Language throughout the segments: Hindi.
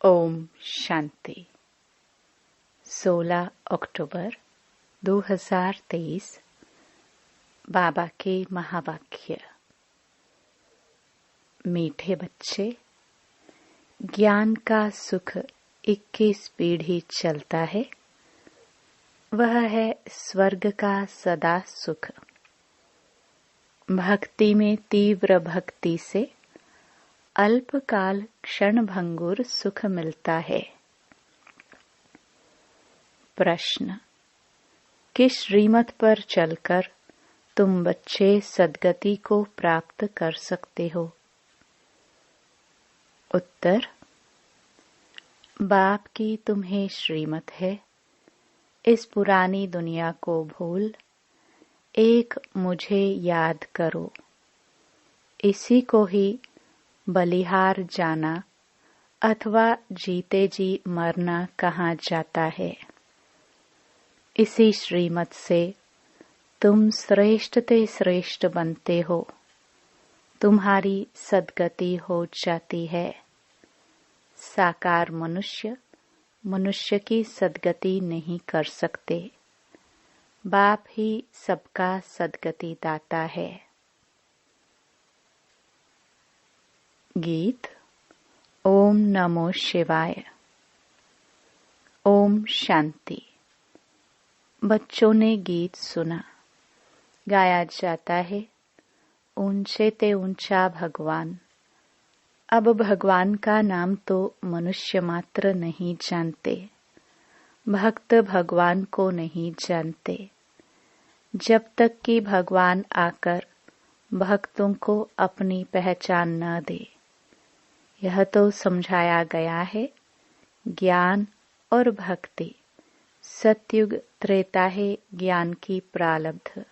ओम शांति। 16 अक्टूबर 2023 बाबा के महावाक्य। मीठे बच्चे, ज्ञान का सुख 21 पीढ़ी चलता है। वह है स्वर्ग का सदा सुख। भक्ति में तीव्र भक्ति से अल्पकाल क्षण भंगुर सुख मिलता है। प्रश्न: किस श्रीमत पर चलकर तुम बच्चे सद्गति को प्राप्त कर सकते हो? उत्तर: बाप की तुम्हें श्रीमत है, इस पुरानी दुनिया को भूल एक मुझे याद करो। इसी को ही बलिहार जाना अथवा जीते जी मरना कहा जाता है। इसी श्रीमत से तुम श्रेष्ठ ते श्रेष्ठ बनते हो। तुम्हारी सद्गति हो जाती है। साकार मनुष्य मनुष्य की सद्गति नहीं कर सकते। बाप ही सबका सद्गति दाता है। गीत। ओम नमो शिवाय। ओम शांति। बच्चों ने गीत सुना। गाया जाता है, ऊंचे ते ऊंचा भगवान। अब भगवान का नाम तो मनुष्य मात्र नहीं जानते। भक्त भगवान को नहीं जानते। जब तक कि भगवान आकर भक्तों को अपनी पहचान न दे। यह तो समझाया गया है, ज्ञान और भक्ति सतयुग त्रेता है ज्ञान की प्रारब्ध।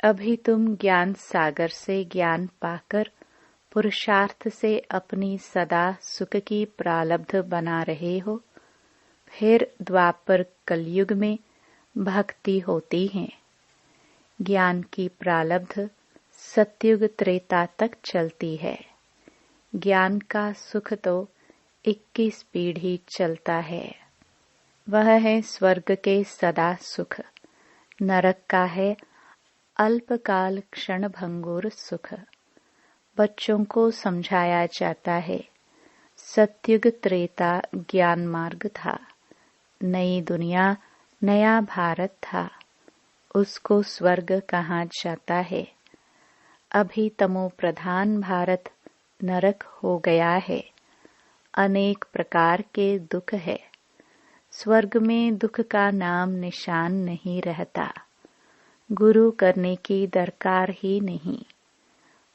अभी तुम ज्ञान सागर से ज्ञान पाकर पुरुषार्थ से अपनी सदा सुख की प्रारब्ध बना रहे हो। फिर द्वापर कलयुग में भक्ति होती है। ज्ञान की प्रारब्ध सतयुग त्रेता तक चलती है। ज्ञान का सुख तो 21 पीढ़ी चलता है। वह है स्वर्ग के सदा सुख। नरक का है अल्पकाल क्षण भंगुर सुख। बच्चों को समझाया जाता है, सतयुग त्रेता ज्ञान मार्ग था। नई दुनिया नया भारत था। उसको स्वर्ग कहा जाता है। अभी तमो प्रधान भारत नरक हो गया है। अनेक प्रकार के दुख है। स्वर्ग में दुख का नाम निशान नहीं रहता। गुरु करने की दरकार ही नहीं।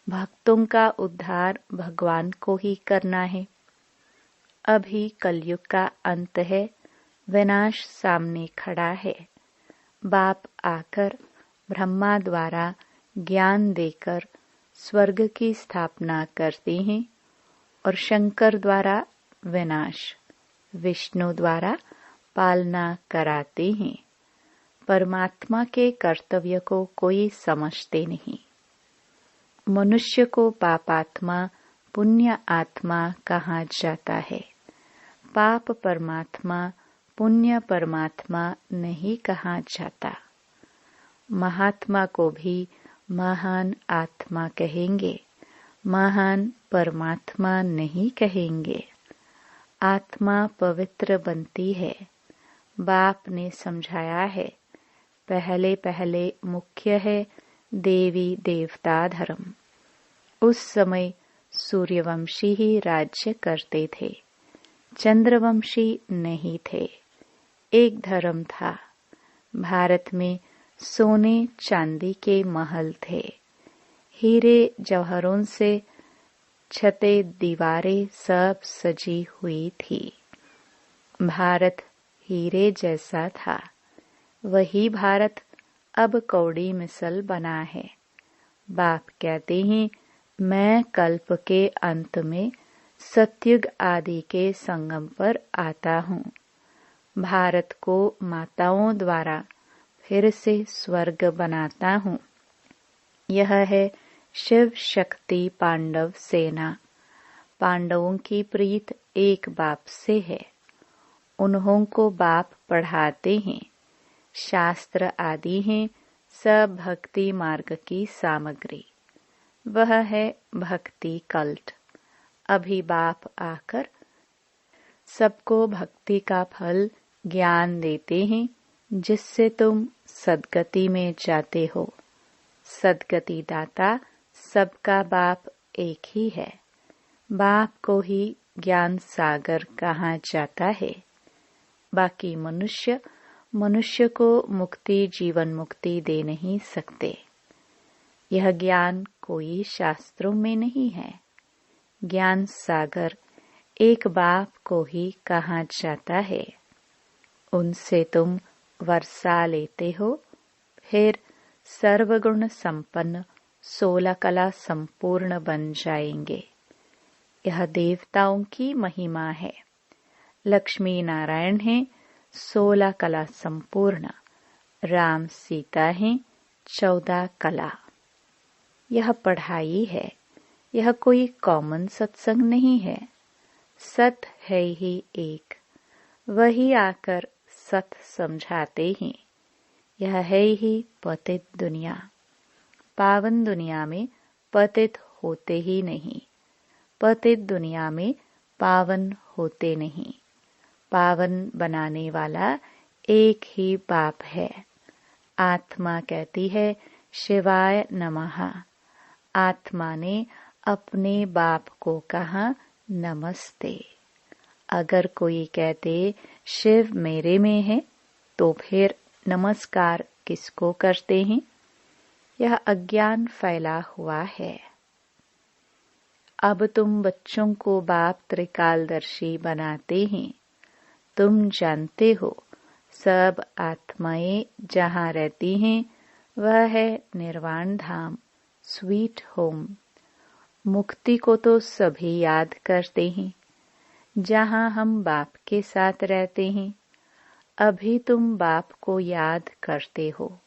भक्तों का उद्धार भगवान को ही करना है। अभी कलयुग का अंत है। विनाश सामने खड़ा है। बाप आकर ब्रह्मा द्वारा ज्ञान देकर स्वर्ग की स्थापना करते हैं और शंकर द्वारा विनाश, विष्णु द्वारा पालना कराते हैं। परमात्मा के कर्तव्य को कोई समझते नहीं। मनुष्य को पापात्मा पुण्य आत्मा कहा जाता है। पाप परमात्मा पुण्य परमात्मा नहीं कहा जाता। महात्मा को भी महान आत्मा कहेंगे, महान परमात्मा नहीं कहेंगे। आत्मा पवित्र बनती है। बाप ने समझाया है, पहले पहले मुख्य है देवी देवता धर्म। उस समय सूर्यवंशी ही राज्य करते थे। चंद्रवंशी नहीं थे। एक धर्म था। भारत में सोने चांदी के महल थे। हीरे जवाहरों से छते दीवारें सब सजी हुई थी। भारत हीरे जैसा था। वही भारत अब कौड़ी मिसल बना है। बाप कहते हैं, मैं कल्प के अंत में सतयुग आदि के संगम पर आता हूँ। भारत को माताओं द्वारा फिर से स्वर्ग बनाता हूँ। यह है शिव शक्ति पांडव सेना। पांडवों की प्रीत एक बाप से है। उन्हों को बाप पढ़ाते हैं। शास्त्र आदि हैं सब भक्ति मार्ग की सामग्री। वह है भक्ति कल्ट। अभी बाप आकर सबको भक्ति का फल ज्ञान देते हैं, जिससे तुम सद्गति में जाते हो। सद्गति दाता सबका बाप एक ही है। बाप को ही ज्ञान सागर कहा जाता है। बाकी मनुष्य को मुक्ति जीवन मुक्ति दे नहीं सकते। यह ज्ञान कोई शास्त्रों में नहीं है। ज्ञान सागर एक बाप को ही कहा जाता है। उनसे तुम वर्षा लेते हो, फिर सर्वगुण संपन्न 16 कला संपूर्ण बन जाएंगे। यह देवताओं की महिमा है। लक्ष्मी नारायण है 16 कला संपूर्ण। राम सीता है 14 कला। यह पढ़ाई है। यह कोई कॉमन सत्संग नहीं है। सत है ही एक। वही आकर सत समझाते हैं। यह है ही पतित दुनिया। पावन दुनिया में पतित होते ही नहीं। पतित दुनिया में पावन होते नहीं। पावन बनाने वाला एक ही बाप है। आत्मा कहती है शिवाय नमः। आत्मा ने अपने बाप को कहा नमस्ते। अगर कोई कहते शिव मेरे में है, तो फिर नमस्कार किसको करते हैं? यह अज्ञान फैला हुआ है। अब तुम बच्चों को बाप त्रिकालदर्शी बनाते हैं। तुम जानते हो सब आत्माएं जहाँ रहती हैं वह है निर्वाण धाम, स्वीट होम। मुक्ति को तो सभी याद करते हैं। जहाँ हम बाप के साथ रहते हैं, अभी तुम बाप को याद करते हो।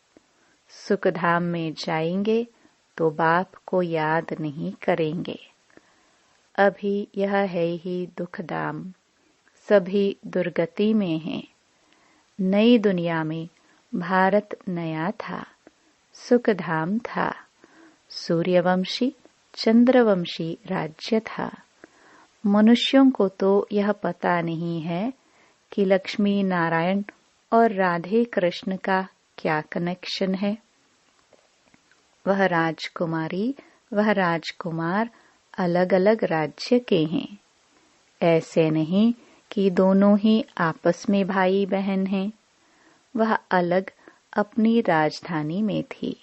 सुखधाम में जाएंगे तो बाप को याद नहीं करेंगे। अभी यह है ही दुखधाम। सभी दुर्गति में हैं। नई दुनिया में भारत नया था, सुखधाम था। सूर्यवंशी चंद्रवंशी राज्य था। मनुष्यों को तो यह पता नहीं है कि लक्ष्मी नारायण और राधे कृष्ण का क्या कनेक्शन है। वह राजकुमारी, वह राजकुमार अलग अलग राज्य के हैं। ऐसे नहीं कि दोनों ही आपस में भाई बहन हैं। वह अलग अपनी राजधानी में थी।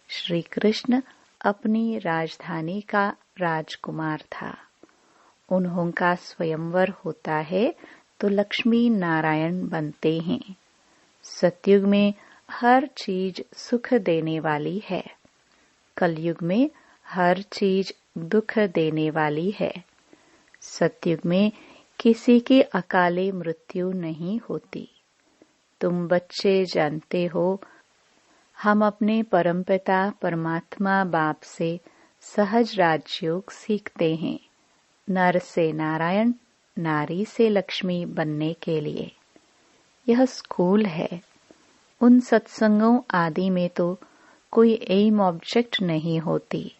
श्री कृष्ण अपनी राजधानी का राजकुमार था। उन्हों का स्वयंवर होता है तो लक्ष्मी नारायण बनते हैं। सतयुग में हर चीज सुख देने वाली है। कलयुग में हर चीज दुख देने वाली है। सतयुग में किसी की अकाले मृत्यु नहीं होती। तुम बच्चे जानते हो, हम अपने परमपिता परमात्मा बाप से सहज राजयोग सीखते हैं। नर से नारायण, नारी से लक्ष्मी बनने के लिए। यह स्कूल है। उन सत्संगों आदि में तो कोई एम ऑब्जेक्ट नहीं होती।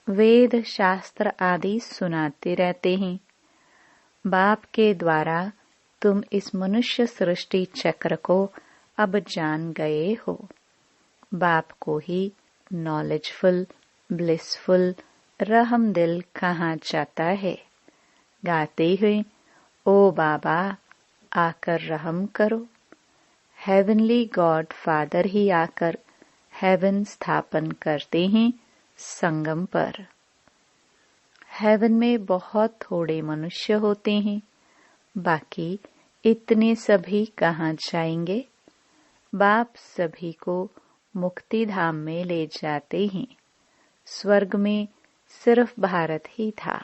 वेद शास्त्र आदि सुनाते रहते हैं। बाप के द्वारा तुम इस मनुष्य सृष्टि चक्र को अब जान गए हो। बाप को ही नॉलेजफुल, ब्लिसफुल, रहमदिल कहा जाता है। गाते हुए ओ बाबा आकर रहम करो। हेवनली गॉड फादर ही आकर हेवन स्थापन करते हैं संगम पर। हेवन में बहुत थोड़े मनुष्य होते हैं। बाकी इतने सभी कहाँ जाएंगे? बाप सभी को मुक्ति धाम में ले जाते हैं। स्वर्ग में सिर्फ भारत ही था,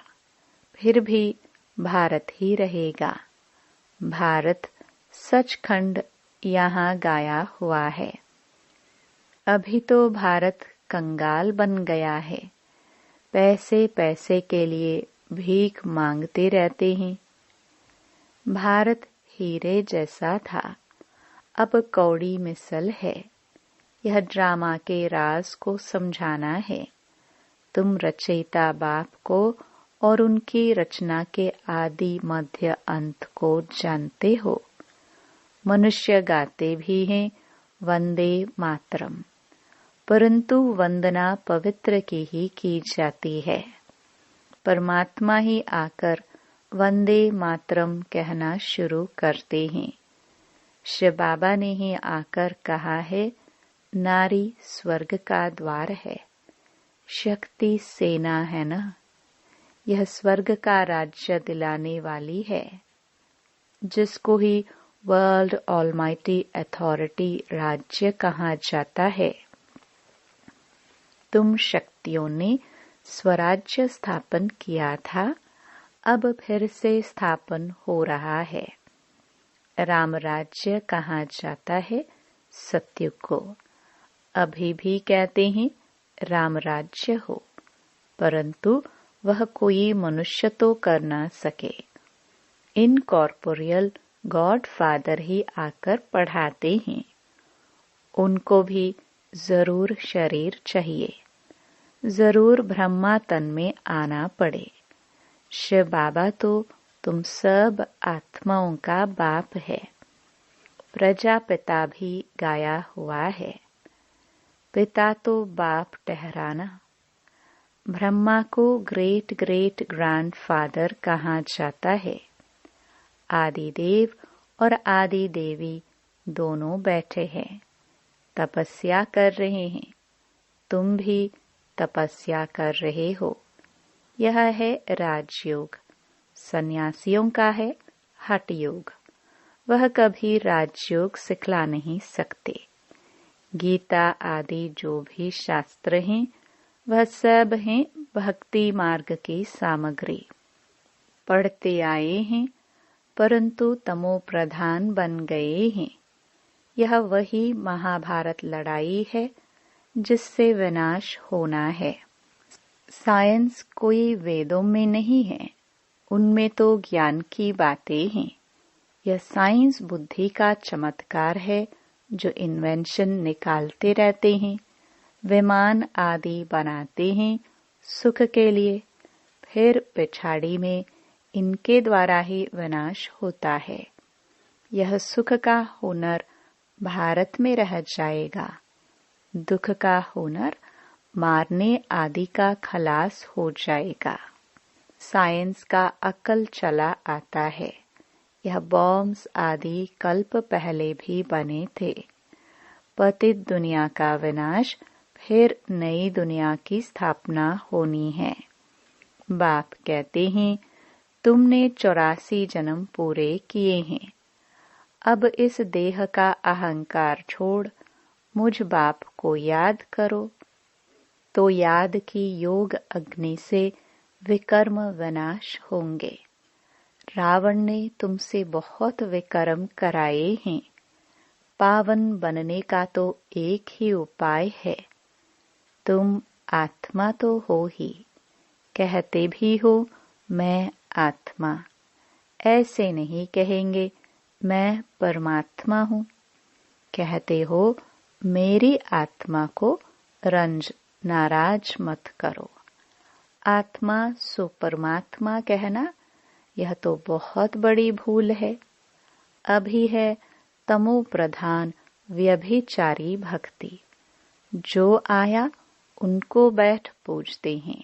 फिर भी भारत ही रहेगा। भारत सचखंड यहाँ गाया हुआ है। अभी तो भारत कंगाल बन गया है। पैसे पैसे के लिए भीख मांगते रहते हैं। भारत हीरे जैसा था, अब कौड़ी मिसल है। यह ड्रामा के राज को समझाना है। तुम रचयिता बाप को और उनकी रचना के आदि मध्य अंत को जानते हो। मनुष्य गाते भी हैं वंदे मातरम, परंतु वंदना पवित्र की ही की जाती है। परमात्मा ही आकर वंदे मातरम कहना शुरू करते हैं। शिव बाबा ने ही आकर कहा है, नारी स्वर्ग का द्वार है, शक्ति सेना है ना, यह स्वर्ग का राज्य दिलाने वाली है, जिसको ही वर्ल्ड ऑलमाइटी अथॉरिटी राज्य कहा जाता है। तुम शक्तियों ने स्वराज्य स्थापन किया था, अब फिर से स्थापन हो रहा है। राम राज्य कहा जाता है सत्युग को। अभी भी कहते हैं राम राज्य हो, परंतु वह कोई मनुष्य तो कर ना सके। इनकॉर्पोरियल गॉड फादर ही आकर पढ़ाते हैं। उनको भी जरूर शरीर चाहिए, जरूर ब्रह्मा तन में आना पड़े। शिव बाबा तो तुम सब आत्माओं का बाप है। प्रजापिता भी गाया हुआ है, पिता तो बाप ठहराना। ब्रह्मा को ग्रेट ग्रेट ग्रैंडफादर कहा जाता है। आदि देव और आदि देवी दोनों बैठे हैं, तपस्या कर रहे हैं। तुम भी तपस्या कर रहे हो। यह है राजयोग। सन्यासियों का है हठ योग। वह कभी राजयोग सिखला नहीं सकते। गीता आदि जो भी शास्त्र हैं, वह सब हैं भक्ति मार्ग की सामग्री। पढ़ते आए हैं, परंतु तमो प्रधान बन गए हैं। यह वही महाभारत लड़ाई है जिससे विनाश होना है। साइंस कोई वेदों में नहीं है, उनमें तो ज्ञान की बातें हैं। यह साइंस बुद्धि का चमत्कार है, जो इन्वेंशन निकालते रहते हैं, विमान आदि बनाते हैं सुख के लिए, फिर पिछाड़ी में इनके द्वारा ही विनाश होता है। यह सुख का हुनर भारत में रह जाएगा, दुख का हुनर मारने आदि का खलास हो जाएगा। साइंस का अकल चला आता है। यह बॉम्ब्स आदि कल्प पहले भी बने थे। पतित दुनिया का विनाश, फिर नई दुनिया की स्थापना होनी है। बाप कहते हैं, तुमने 84 जन्म पूरे किए हैं। अब इस देह का अहंकार छोड़ मुझ बाप को याद करो, तो याद की योग अग्नि से विकर्म विनाश होंगे। रावण ने तुमसे बहुत विकर्म कराए हैं। पावन बनने का तो एक ही उपाय है। तुम आत्मा तो हो ही, कहते भी हो मैं आत्मा। ऐसे नहीं कहेंगे मैं परमात्मा हूँ। कहते हो मेरी आत्मा को रंज नाराज मत करो। आत्मा सो परमात्मा कहना, यह तो बहुत बड़ी भूल है। अभी है तमो प्रधान व्यभिचारी भक्ति। जो आया उनको बैठ पूजते हैं।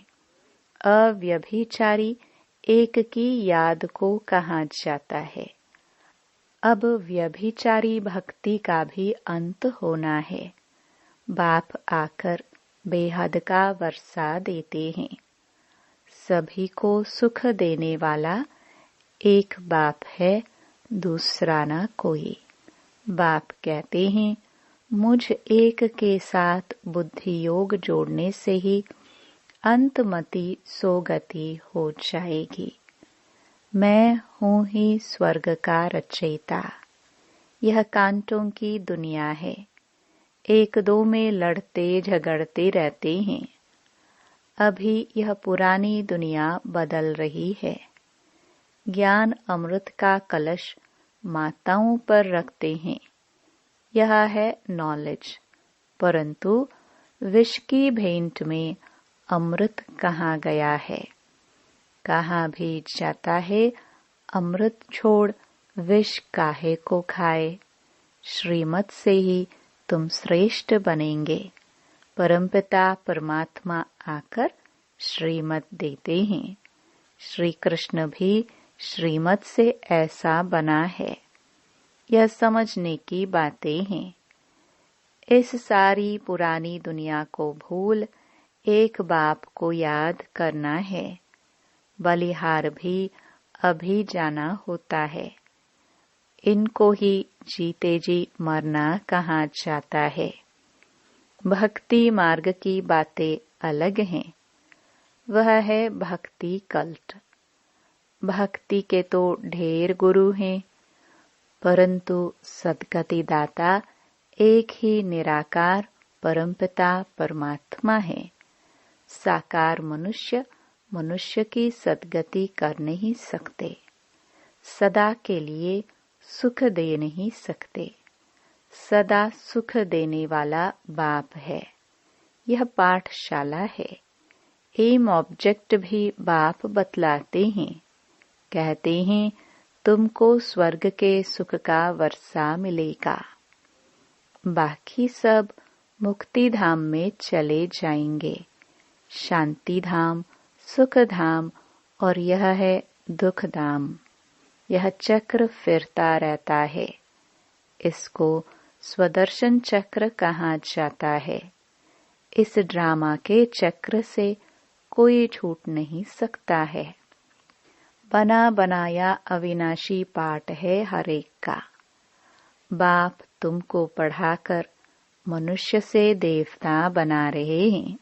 अव्यभिचारी एक की याद को कहा जाता है। अब व्यभिचारी भक्ति का भी अंत होना है। बाप आकर बेहद का वर्षा देते हैं। सभी को सुख देने वाला एक बाप है, दूसरा ना कोई। बाप कहते हैं, मुझ एक के साथ बुद्धि योग जोड़ने से ही अंतमति सोगति हो जाएगी। मैं हूँ ही स्वर्ग का रचयिता। यह कांटों की दुनिया है। एक दो में लड़ते झगड़ते रहते हैं। अभी यह पुरानी दुनिया बदल रही है। ज्ञान अमृत का कलश माताओं पर रखते हैं, यह है नॉलेज। परंतु विष की भेंट में अमृत कहाँ गया है? कहाँ भी जाता है अमृत छोड़ विष काहे को खाए। श्रीमत से ही तुम श्रेष्ठ बनेंगे। परमपिता परमात्मा आकर श्रीमत देते हैं। श्री कृष्ण भी श्रीमत से ऐसा बना है। यह समझने की बातें हैं। इस सारी पुरानी दुनिया को भूल एक बाप को याद करना है। बलिहार भी अभी जाना होता है। इनको ही जीते जी मरना कहाँ जाता है। भक्ति मार्ग की बातें अलग हैं। वह है भक्ति कल्ट। भक्ति के तो ढेर गुरु हैं, परंतु सद्गति दाता एक ही निराकार परमपिता परमात्मा है। साकार मनुष्य मनुष्य की सद्गति कर नहीं सकते, सदा के लिए सुख दे नहीं सकते। सदा सुख देने वाला बाप है। यह पाठशाला है। एम ऑब्जेक्ट भी बाप बतलाते हैं। कहते हैं तुमको स्वर्ग के सुख का वर्षा मिलेगा। बाकी सब मुक्ति धाम में चले जाएंगे। शांति धाम, सुख धाम और यह है दुख धाम। यह चक्र फिरता रहता है। इसको स्वदर्शन चक्र कहा जाता है। इस ड्रामा के चक्र से कोई छूट नहीं सकता है। बना बनाया अविनाशी पाठ है हर एक का। बाप तुमको पढ़ाकर मनुष्य से देवता बना रहे हैं।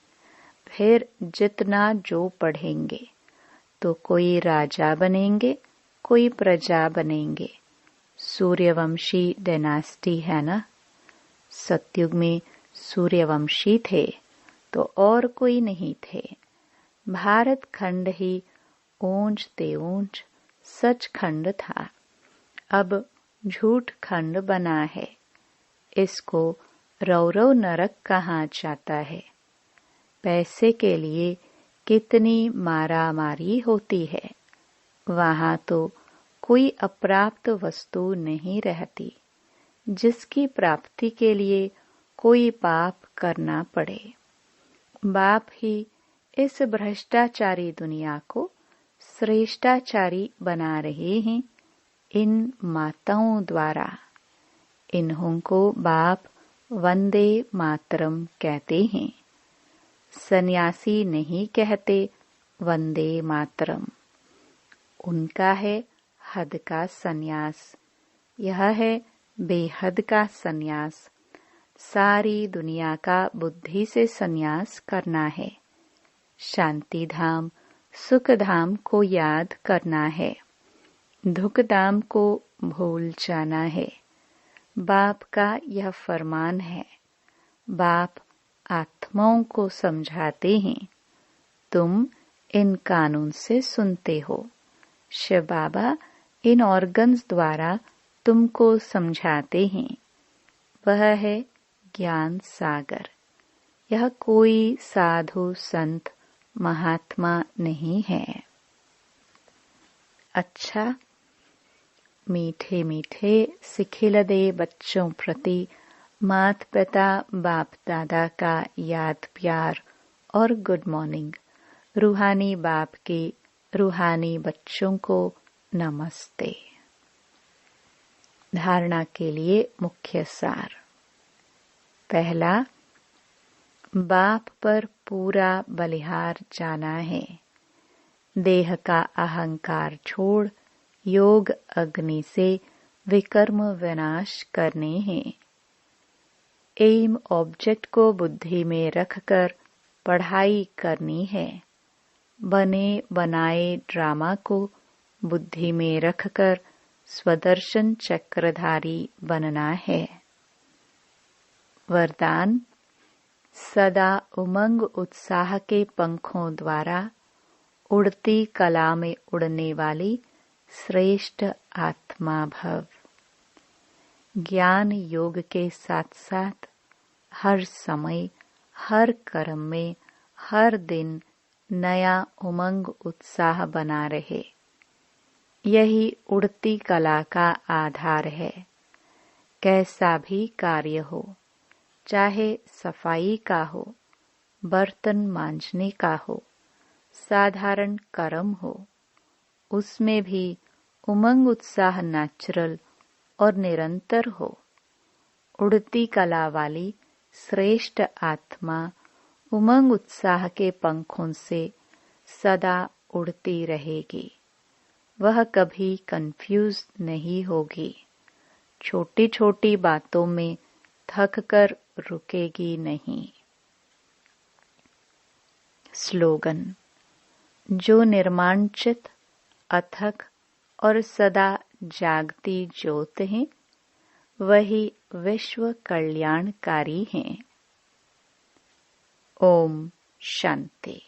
फिर जितना जो पढ़ेंगे तो कोई राजा बनेंगे, कोई प्रजा बनेंगे। सूर्यवंशी डायनास्टी है ना। सतयुग में सूर्यवंशी थे तो और कोई नहीं थे। भारत खंड ही ऊंच ते ऊंच सच खंड था। अब झूठ खंड बना है। इसको रौरव नरक कहा जाता है। पैसे के लिए कितनी मारा मारी होती है। वहां तो कोई अप्राप्त वस्तु नहीं रहती जिसकी प्राप्ति के लिए कोई पाप करना पड़े। बाप ही इस भ्रष्टाचारी दुनिया को श्रेष्ठाचारी बना रहे हैं इन माताओं द्वारा। इन्हों को बाप वंदे मातरम कहते हैं। सन्यासी नहीं कहते वंदे मातरम। उनका है हद का सन्यास। यह है बेहद का सन्यास। सारी दुनिया का बुद्धि से सन्यास करना है। शांति धाम, सुख धाम को याद करना है। दुख धाम को भूल जाना है। बाप का यह फरमान है। बाप आत्माओं को समझाते हैं। तुम इन कानून से सुनते हो। शिव बाबा इन ऑर्गन्स द्वारा तुमको समझाते हैं। वह है ज्ञान सागर। यह कोई साधु संत महात्मा नहीं है। अच्छा, मीठे मीठे सिखिलदे बच्चों प्रति माता पिता बाप दादा का याद प्यार और गुड मॉर्निंग। रूहानी बाप के रूहानी बच्चों को नमस्ते। धारणा के लिए मुख्य सार। पहला, बाप पर पूरा बलिहार जाना है। देह का अहंकार छोड़ योग अग्नि से विकर्म विनाश करने हैं। एम ऑब्जेक्ट को बुद्धि में रखकर पढ़ाई करनी है। बने बनाए ड्रामा को बुद्धि में रखकर स्वदर्शन चक्रधारी बनना है। वरदान, सदा उमंग उत्साह के पंखों द्वारा उड़ती कला में उड़ने वाली श्रेष्ठ आत्मा भव। ज्ञान योग के साथ साथ हर समय, हर कर्म में, हर दिन नया उमंग उत्साह बना रहे। यही उड़ती कला का आधार है। कैसा भी कार्य हो, चाहे सफाई का हो, बर्तन मांजने का हो, साधारण कर्म हो, उसमें भी उमंग उत्साह नेचुरल और निरंतर हो। उड़ती कला वाली श्रेष्ठ आत्मा उमंग उत्साह के पंखों से सदा उड़ती रहेगी। वह कभी कंफ्यूज नहीं होगी। छोटी छोटी बातों में थक कर रुकेगी नहीं। स्लोगन। जो निर्माणचित, अथक और सदा जागती ज्योत हैं, वही विश्व कल्याणकारी हैं। ओम शांति।